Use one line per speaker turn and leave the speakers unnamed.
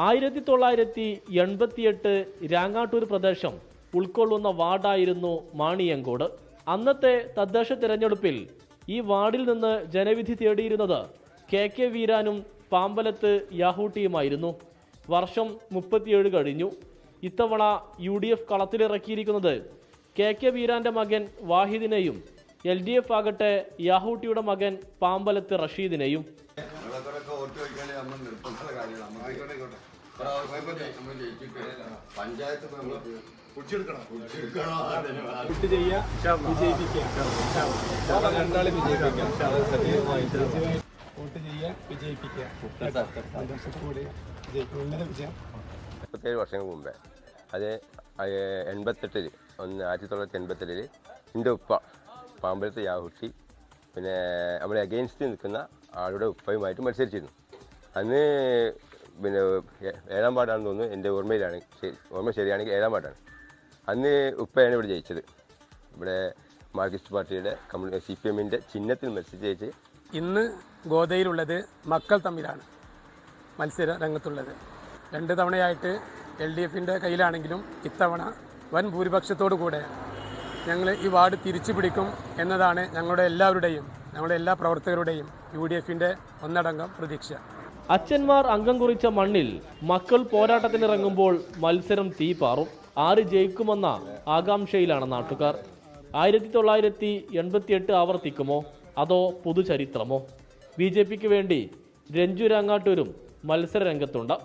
1988 രാങ്ങാട്ടൂർ പ്രദേശം ഉൾക്കൊള്ളുന്ന വാർഡായിരുന്നു മാണിയങ്കോട്. അന്നത്തെ തദ്ദേശ തിരഞ്ഞെടുപ്പിൽ ഈ വാർഡിൽ നിന്ന് ജനവിധി തേടിയിരുന്നത് KK വീരാനും പാമ്പലത്ത് യാഹൂട്ടിയുമായിരുന്നു. വർഷം 37 കഴിഞ്ഞു. ഇത്തവണ UDF കളത്തിലിറക്കിയിരിക്കുന്നത് KK വീരാന്റെ മകൻ വാഹിദിനെയും LDF ആകട്ടെ യാഹൂട്ടിയുടെ മകൻ പാമ്പലത്ത് റഷീദിനെയും.
വർഷങ്ങൾക്ക് മുമ്പേ അത് 1988 എൻ്റെ ഉപ്പ പാമ്പലത്ത് യാഹൂട്ടി പിന്നെ നമ്മളെ അഗെയിൻസ്റ്റ് നിൽക്കുന്ന ആളുടെ ഉപ്പയുമായിട്ട് മത്സരിച്ചിരുന്നു. അന്ന് പിന്നെ 7ാം വാർഡാണെന്ന് തോന്നുന്നു, എൻ്റെ ഓർമ്മ ശരിയാണെങ്കിൽ 7ാം വാർഡാണ്. അന്ന് ഉപ്പയാണ് ഇവിടെ ജയിച്ചത്. ഇവിടെ മാർക്സിസ്റ്റ് പാർട്ടിയുടെ CPM-ൻ്റെ ചിഹ്നത്തിൽ മത്സരിച്ച് ജയിച്ച്.
ഇന്ന് ഗോദയിലുള്ളത് മക്കൾ തമ്മിലാണ് മത്സര രംഗത്തുള്ളത്. 2 തവണയായിട്ട് LDF-ൻ്റെ കയ്യിലാണെങ്കിലും ഇത്തവണ വൻ ഭൂരിപക്ഷത്തോടു കൂടെ ഞങ്ങൾ ഈ വാർഡ് തിരിച്ചു പിടിക്കും എന്നതാണ് ഞങ്ങളുടെ എല്ലാ പ്രവർത്തകരുടെയും UDF-ൻ്റെ ഒന്നടങ്കം പ്രതീക്ഷ.
അച്ഛന്മാർ അംഗം കുറിച്ച മണ്ണിൽ മക്കൾ പോരാട്ടത്തിനിറങ്ങുമ്പോൾ മത്സരം തീപാറും. ആര് ജയിക്കുമെന്ന ആകാംക്ഷയിലാണ് നാട്ടുകാർ. 1988 ആവർത്തിക്കുമോ അതോ പുതുചരിത്രമോ? BJPക്ക് വേണ്ടി രഞ്ജു രാങ്ങാട്ടൂരും മത്സര രംഗത്തുണ്ട്.